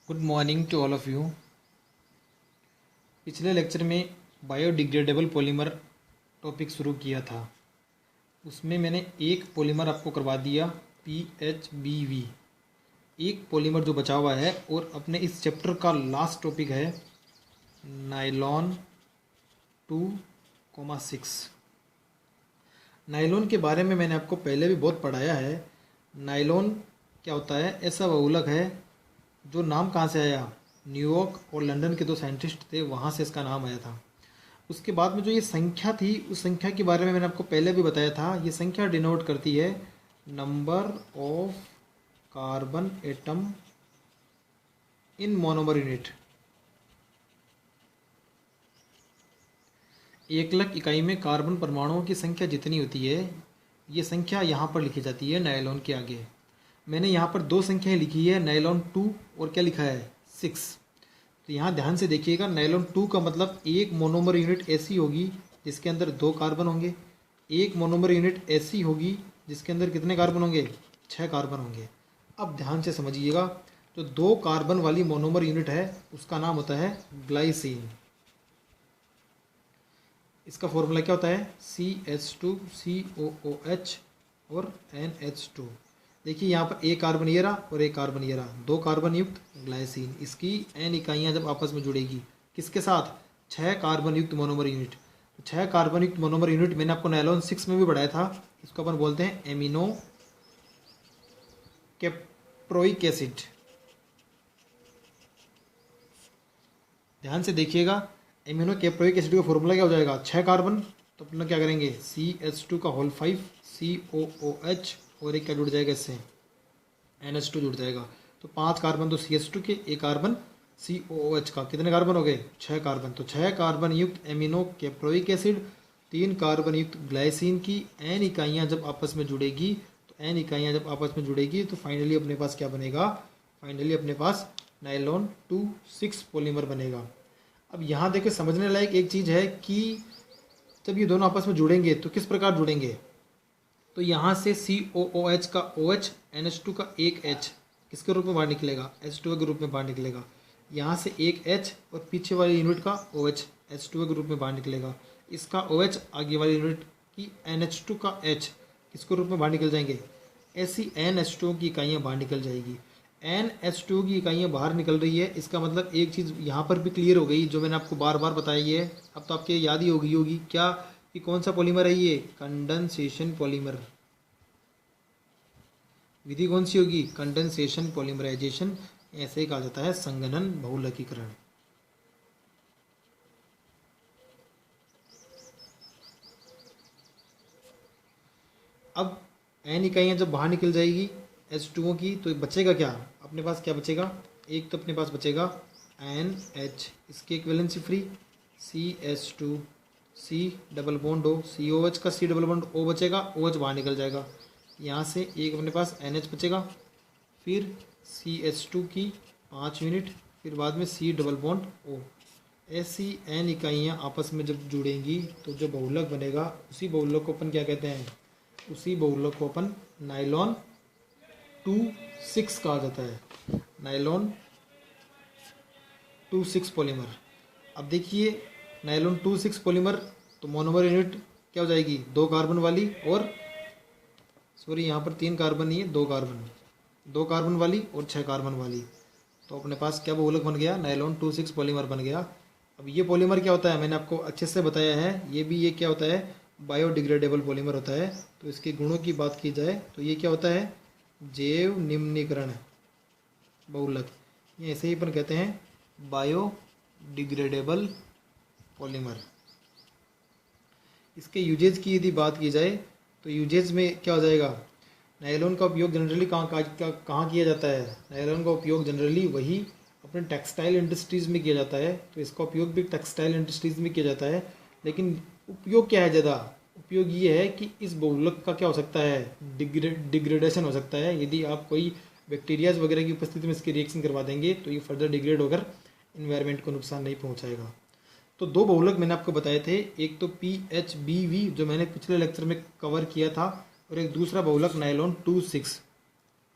Good morning to all of you. पिछले lecture में biodegradable polymer topic शुरू किया था। उसमें मैंने एक पॉलीमर आपको करवा दिया PHBV। एक पॉलीमर जो बचा हुआ है और अपने इस चैप्टर का लास्ट टॉपिक है नायलॉन 2,6। नायलॉन के बारे में मैंने आपको पहले भी बहुत पढ़ाया है। नायलॉन क्या होता है? ऐसा बहुलक है जो नाम कहाँ से आया, न्यूयॉर्क और लंदन के दो साइंटिस्ट थे, वहाँ से इसका नाम आया था। उसके बाद में जो ये संख्या थी, उस संख्या के बारे में मैंने आपको पहले भी बताया था। ये संख्या डिनोट करती है number of carbon atom in monomer unit. 1,00,000 इकाई में कार्बन परमाणुओं की संख्या जितनी होती है, ये संख्या यहाँ पर लिखी जाती है नायलॉन के आगे। मैंने यहाँ पर दो संख्याएं लिखी है, नायलॉन 2 और क्या लिखा है 6। तो यहाँ ध्यान से देखिएगा, नायलॉन 2 का मतलब एक मोनोमर यूनिट ऐसी होगी जिसके अंदर 2 कार्बन होंगे। एक मोनोमर यूनिट ऐसी होगी जिसके अंदर कितने कार्बन होंगे? 6 कार्बन होंगे। अब ध्यान से समझिएगा, जो 2 कार्बन वाली मोनोमर यूनिट है उसका नाम होता है ग्लाइसिन। इसका फॉर्मूला क्या होता है? CH2COOH और NH2। देखिए यहाँ पर एक कार्बन ये रहा और एक कार्बन ये रहा, 2 कार्बन युक्त ग्लाइसिन। इसकी n इकाइयाँ जब आपस में जुड़ेगी किसके साथ? 6 कार्बन युक्त मोनोमर यूनिट। 6 कार्बन युक्त मोनोमर यूनिट मैंने आपको नायलॉन 6 में भी पढ़ाया था। इसको अपन बोलते हैं एमिनो कैप्रोइक एसिड। ध्यान से देखिएगा, एमिनो कैप्रोइक एसिड का फॉर्मूला क्या हो जाएगा? 6 कार्बन, तो अपना क्या करेंगे CH2 का होल 5 COOH और एक क्या जुड़ जाएगा इससे? NH2 जुड़ जाएगा। तो 5 कार्बन तो CH2 के, एक कार्बन COOH का, कितने कार्बन हो गए? 6 कार्बन। तो 6 कार्बन युक्त एमिनो कैप्रोइक एसिड, 3 कार्बन युक्त ग्लाइसिन की n इकाइयाँ जब आपस में जुड़ेगी, तो n इकाइयाँ जब आपस में जुड़ेगी तो फाइनली अपने पास क्या बनेगा? फाइनली अपने पास नायलॉन 2,6 पॉलीमर बनेगा। अब यहाँ देखिए, समझने लायक एक चीज़ है कि जब ये दोनों आपस में जुड़ेंगे तो किस प्रकार जुड़ेंगे। तो यहाँ से COOH का OH, NH2 का एक H किसके रूप में बाहर निकलेगा? H2O के रूप में बाहर निकलेगा। यहाँ से एक H और पीछे वाली यूनिट का OH H2O के रूप में बाहर निकलेगा। इसका OH आगे वाली यूनिट की NH2 का H किसके रूप में बाहर निकल जाएंगे? ऐसी NH2O की इकाइयाँ बाहर निकल जाएगी। NH2O की इकाइयाँ बाहर निकल रही है, इसका मतलब एक चीज़ यहाँ पर भी क्लियर हो गई जो मैंने आपको बार बार बताई है। अब तो आपके याद ही होगी क्या कि कौन सा पॉलीमर है ये? Condensation polymer. विधि कौन सी होगी? कंडेंसेशन पॉलीमराइजेशन, ऐसे ही कहा जाता है संघनन बहुलकीकरण। अब n इकाइयाँ जब बाहर निकल जाएगी H2O की, तो बचेगा क्या अपने पास? क्या बचेगा? एक तो अपने पास बचेगा NH, इसकी एक valency free, CH2 C double bond O, COH का C डबल बॉन्ड O बचेगा, OH बाहर निकल जाएगा। यहाँ से एक अपने पास NH बचेगा, फिर CH2 की 5 यूनिट, फिर बाद में C डबल बॉन्ड O। ऐसी n इकाइयाँ आपस में जब जुड़ेंगी तो जो बहुलक बनेगा, उसी बहुलक को अपन क्या कहते हैं? उसी बहुलक को अपन नायलॉन 2,6 कहा जाता है। Nylon 2,6 polymer. अब देखिए, नायलॉन 2,6 पॉलीमर, तो मोनोमर यूनिट क्या हो जाएगी? 2 कार्बन वाली, और सॉरी यहाँ पर 3 कार्बन नहीं है, 2 कार्बन, 2 कार्बन वाली और 6 कार्बन वाली। तो अपने पास क्या बहुलक बन गया? नायलॉन 2,6 पॉलीमर बन गया। अब ये पॉलीमर क्या होता है? मैंने आपको अच्छे से बताया है। ये क्या होता है? बायोडिग्रेडेबल पॉलीमर होता है। तो इसके गुणों की बात की जाए तो ये क्या होता है? जैव निम्नीकरण बहुलक, ये ऐसे ही अपन कहते हैं बायोडिग्रेडेबल पॉलीमर। इसके यूजेज की यदि बात की जाए तो यूजेज में क्या हो जाएगा? नायलॉन का उपयोग जनरली कहाँ किया जाता है? नायलॉन का उपयोग जनरली वही अपने टेक्सटाइल इंडस्ट्रीज़ में किया जाता है। तो इसका उपयोग भी टेक्सटाइल इंडस्ट्रीज़ में किया जाता है। लेकिन उपयोग क्या है ज़्यादा? उपयोग ये है कि इस बहुलक का क्या हो सकता है? डिग्रेडेशन हो सकता है। यदि आप कोई बैक्टीरियाज वगैरह की उपस्थिति में इसके रिएक्शन करवा देंगे तो ये फर्दर डिग्रेड होकर इन्वायरमेंट को नुकसान नहीं पहुंचाएगा। तो 2 बहुलक मैंने आपको बताए थे, एक तो PHBV जो मैंने पिछले लेक्चर में कवर किया था, और एक दूसरा बहुलक नायलॉन 2,6।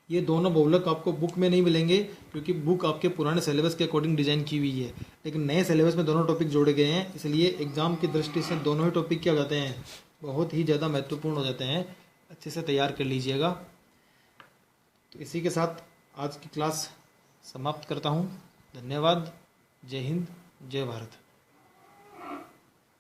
ये दोनों बहुलक आपको बुक में नहीं मिलेंगे, क्योंकि बुक आपके पुराने सिलेबस के अकॉर्डिंग डिज़ाइन की हुई है, लेकिन नए सिलेबस में दोनों टॉपिक जोड़े गए हैं, इसलिए एग्ज़ाम की दृष्टि से दोनों ही टॉपिक क्या हो जाते हैं, बहुत ही ज़्यादा महत्वपूर्ण हो जाते हैं। अच्छे से तैयार कर लीजिएगा। तो इसी के साथ आज की क्लास समाप्त करता हूँ। धन्यवाद। जय हिंद, जय भारत।